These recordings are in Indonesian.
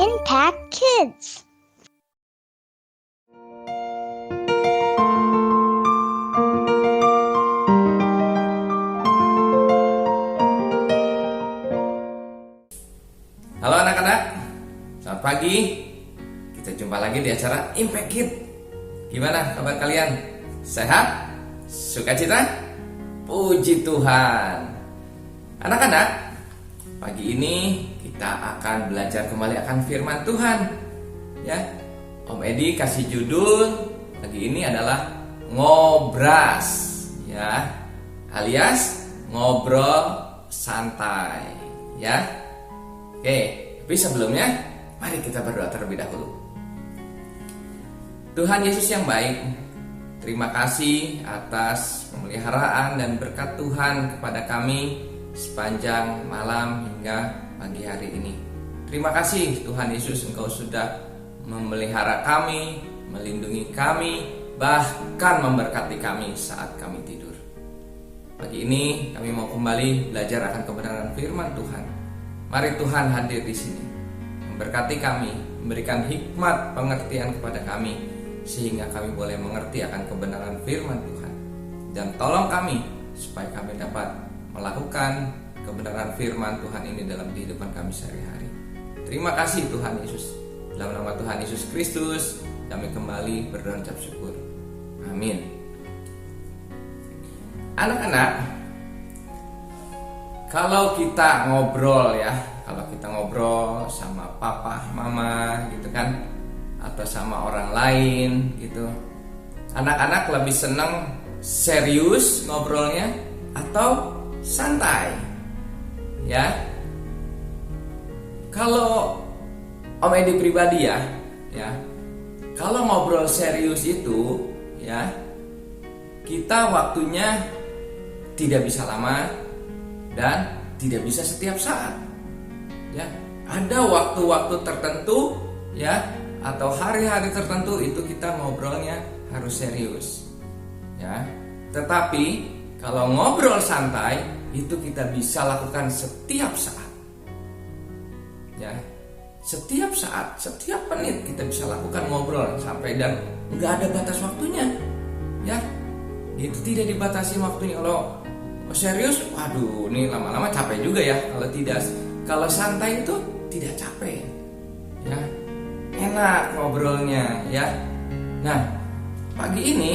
Impact Kids. Halo anak-anak, selamat pagi. Kita jumpa lagi di acara Impact Kids. Gimana kabar kalian? Sehat? Sukacita? Puji Tuhan. Anak-anak, pagi ini kita akan belajar kembali akan firman Tuhan. Ya, Om Edi kasih judul pagi ini adalah ngobras, ya, alias ngobrol santai, ya. Oke, tapi sebelumnya mari kita berdoa terlebih dahulu. Tuhan Yesus yang baik, terima kasih atas pemeliharaan dan berkat Tuhan kepada kami sepanjang malam hingga pagi hari ini. Terima kasih Tuhan Yesus, Engkau sudah memelihara kami, melindungi kami, bahkan memberkati kami saat kami tidur. Pagi ini kami mau kembali belajar akan kebenaran firman Tuhan. Mari Tuhan hadir di sini, memberkati kami, memberikan hikmat pengertian kepada kami, sehingga kami boleh mengerti akan kebenaran firman Tuhan. Dan tolong kami supaya kami dapat melakukan kebenaran firman Tuhan ini dalam kehidupan kami sehari-hari. Terima kasih Tuhan Yesus. Dalam nama Tuhan Yesus Kristus, kami kembali berdoa ucap syukur. Amin. Anak-anak, kalau kita ngobrol sama papa, mama gitu kan, atau sama orang lain gitu, anak-anak lebih senang serius ngobrolnya atau santai? Ya. Kalau Om Edi pribadi ya, kalau ngobrol serius itu ya, kita waktunya tidak bisa lama dan tidak bisa setiap saat. Ya, ada waktu-waktu tertentu ya, atau hari-hari tertentu itu kita ngobrolnya harus serius. Ya. Tetapi kalau ngobrol santai itu kita bisa lakukan setiap saat. Ya. Setiap saat, setiap menit kita bisa lakukan ngobrol sampai, dan nggak ada batas waktunya. Ya. Itu tidak dibatasi waktunya. Kalau serius, waduh, ini lama-lama capek juga ya. Kalau tidak, kalau santai itu tidak capek, ya, enak ngobrolnya, ya. Nah, pagi ini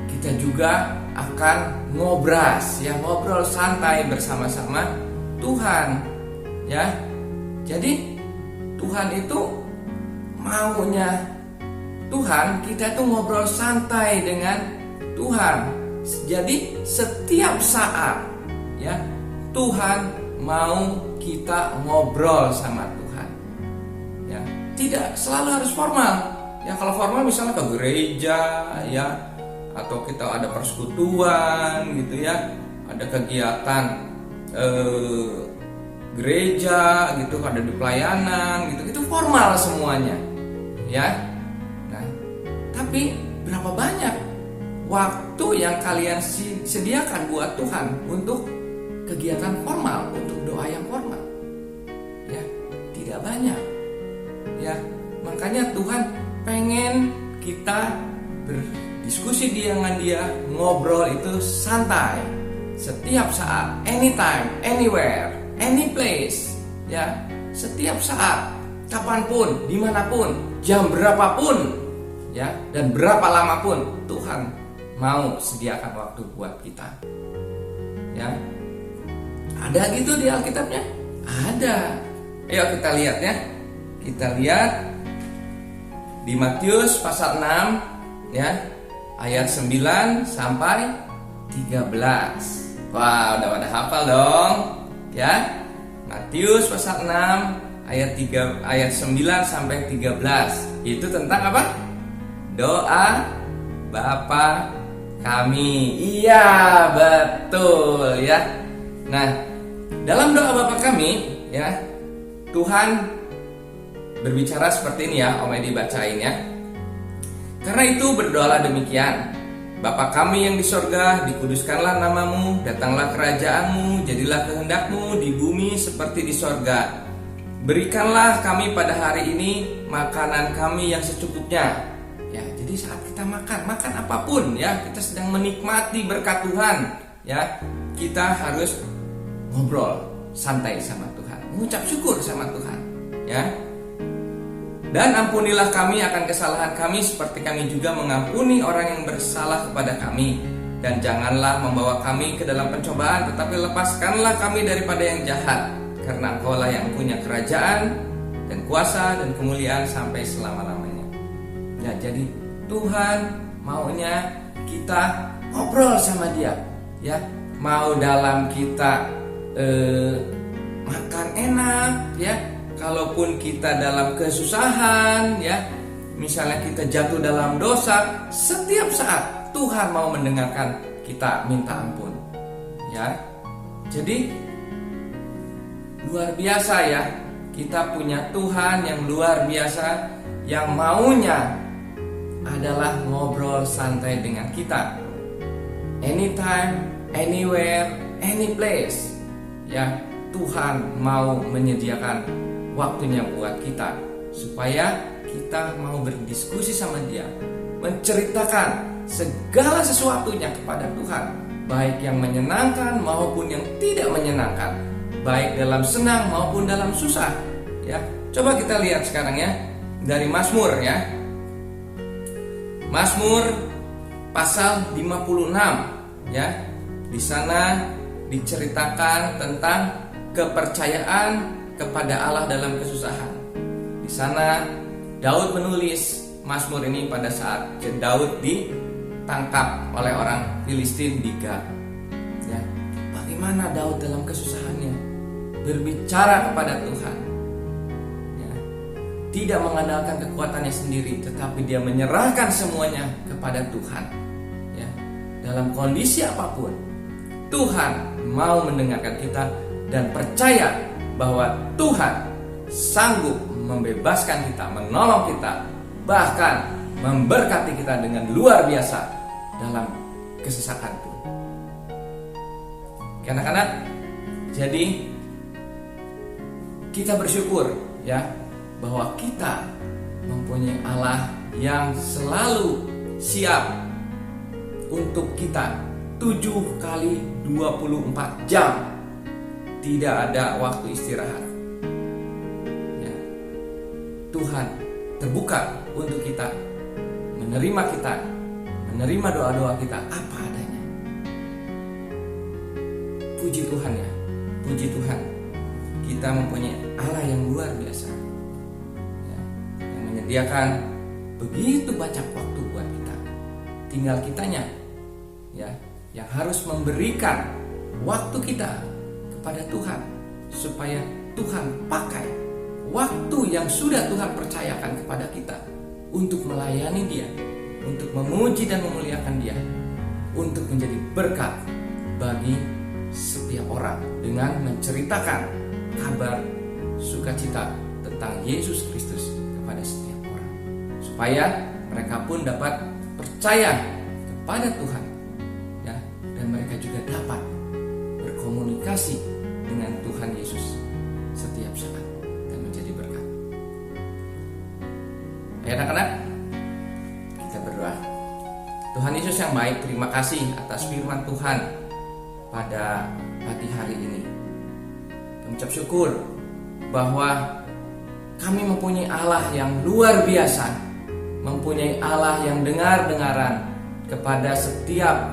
kita juga akan ngobras, ya, ngobrol santai bersama-sama Tuhan, ya. Jadi Tuhan itu maunya Tuhan kita tuh ngobrol santai dengan Tuhan. Jadi setiap saat ya Tuhan mau kita ngobrol sama Tuhan. Ya, tidak selalu harus formal. Ya, kalau formal misalnya ke gereja ya, atau kita ada persekutuan gitu ya, ada kegiatan gereja gitu, ada di pelayanan gitu, itu formal semuanya. Ya. Nah, tapi berapa banyak waktu yang kalian sediakan buat Tuhan untuk kegiatan formal, untuk doa yang formal? Ya, tidak banyak. Ya, makanya Tuhan pengen kita berdiskusi dengan Dia, ngobrol itu santai, setiap saat, anytime, anywhere, any place. Ya, setiap saat, kapanpun, dimanapun, jam berapapun, ya, dan berapa lama pun Tuhan mau sediakan waktu buat kita. Ya. Ada gitu di Alkitabnya? Ada. Ayo kita lihat ya. Kita lihat di Matius pasal 6 ya, ayat 9 sampai 13. Wah, udah pada hafal dong. Ya. Matius pasal 6 ayat 9 sampai 13. Itu tentang apa? Doa Bapa kami. Iya, betul ya. Nah, dalam doa Bapa kami ya, Tuhan berbicara seperti ini ya, Om Edi bacain ya. Karena itu berdoalah demikian: Bapa kami yang di sorga, dikuduskanlah namamu, datanglah kerajaanmu, jadilah kehendakmu di bumi seperti di sorga. berikanlah kami pada hari ini makanan kami yang secukupnya. Ya, jadi saat kita makan apapun ya, kita sedang menikmati berkat Tuhan ya, kita harus ngobrol santai sama Tuhan, mengucap syukur sama Tuhan ya. Dan ampunilah kami akan kesalahan kami seperti kami juga mengampuni orang yang bersalah kepada kami. Dan janganlah membawa kami ke dalam pencobaan, tetapi lepaskanlah kami daripada yang jahat. Karena Engkaulah yang punya kerajaan dan kuasa dan kemuliaan sampai selama-lamanya. Ya, jadi Tuhan maunya kita ngobrol sama Dia ya. Mau dalam kita makan enak ya, kalaupun kita dalam kesusahan ya, misalnya kita jatuh dalam dosa, setiap saat Tuhan mau mendengarkan kita minta ampun ya. Jadi luar biasa ya, kita punya Tuhan yang luar biasa, yang maunya adalah ngobrol santai dengan kita, anytime, anywhere, any place ya. Tuhan mau menyediakan waktunya buat kita supaya kita mau berdiskusi sama Dia, menceritakan segala sesuatunya kepada Tuhan, baik yang menyenangkan maupun yang tidak menyenangkan, baik dalam senang maupun dalam susah ya. Coba kita lihat sekarang ya, dari Mazmur ya, Mazmur pasal 56 ya. Di sana diceritakan tentang kepercayaan kepada Allah dalam kesusahan. Di sana Daud menulis Mazmur ini pada saat Daud ditangkap oleh orang Filistin di Gat. Ya, bagaimana Daud dalam kesusahannya berbicara kepada Tuhan. Ya, tidak mengandalkan kekuatannya sendiri, tetapi dia menyerahkan semuanya kepada Tuhan. Ya, dalam kondisi apapun, Tuhan mau mendengarkan kita dan percaya bahwa Tuhan sanggup membebaskan kita, menolong kita, bahkan memberkati kita dengan luar biasa dalam kesesakan pun. Anak-anak, jadi kita bersyukur ya bahwa kita mempunyai Allah yang selalu siap untuk kita 7 kali 24 jam. Tidak ada waktu istirahat ya. Tuhan terbuka untuk kita, menerima doa-doa kita apa adanya. Puji Tuhan ya, puji Tuhan, kita mempunyai Allah yang luar biasa ya, yang menyediakan begitu banyak waktu buat kita. Tinggal kitanya ya, yang harus memberikan waktu kita kepada Tuhan, supaya Tuhan pakai waktu yang sudah Tuhan percayakan kepada kita untuk melayani Dia, untuk memuji dan memuliakan Dia, untuk menjadi berkat bagi setiap orang dengan menceritakan kabar sukacita tentang Yesus Kristus kepada setiap orang, supaya mereka pun dapat percaya kepada Tuhan ya, dan mereka juga dapat berkomunikasi dengan Tuhan Yesus setiap saat dan menjadi berkat. Anak-anak, kita berdoa. Tuhan Yesus yang baik, terima kasih atas firman Tuhan pada pagi hari ini. Mengucap syukur bahwa kami mempunyai Allah yang luar biasa, mempunyai Allah yang dengar-dengaran kepada setiap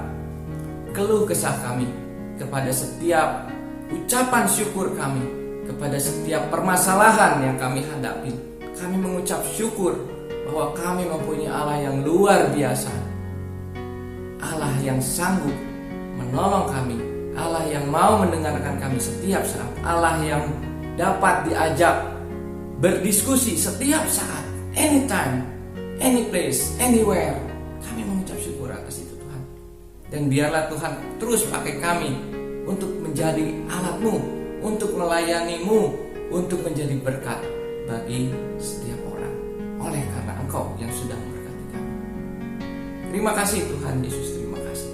keluh kesah kami, kepada setiap ucapan syukur kami, kepada setiap permasalahan yang kami hadapi. Kami mengucap syukur bahwa kami mempunyai Allah yang luar biasa, Allah yang sanggup menolong kami, Allah yang mau mendengarkan kami setiap saat, Allah yang dapat diajak berdiskusi setiap saat, anytime, any place, anywhere. Kami mengucap syukur atas itu Tuhan. Dan biarlah Tuhan terus pakai kami untuk menjadi alat-Mu, untuk melayani-Mu, untuk menjadi berkat bagi setiap orang, oleh karena Engkau yang sudah memberkati kami. Terima kasih Tuhan Yesus, terima kasih.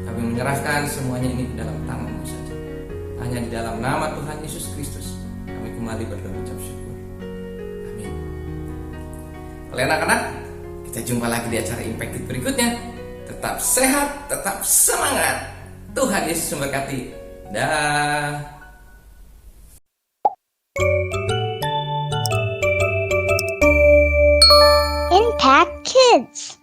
Kami menyerahkan semuanya ini ke dalam tangan-Mu saja. Hanya di dalam nama Tuhan Yesus Kristus kami kembali kembali berdoa ucap syukur. Amin. Oleh anak-anak, kita jumpa lagi di acara Impact berikutnya. Tetap sehat, tetap semangat. Tuhan Yesus memberkati. Dah. Impact Kids.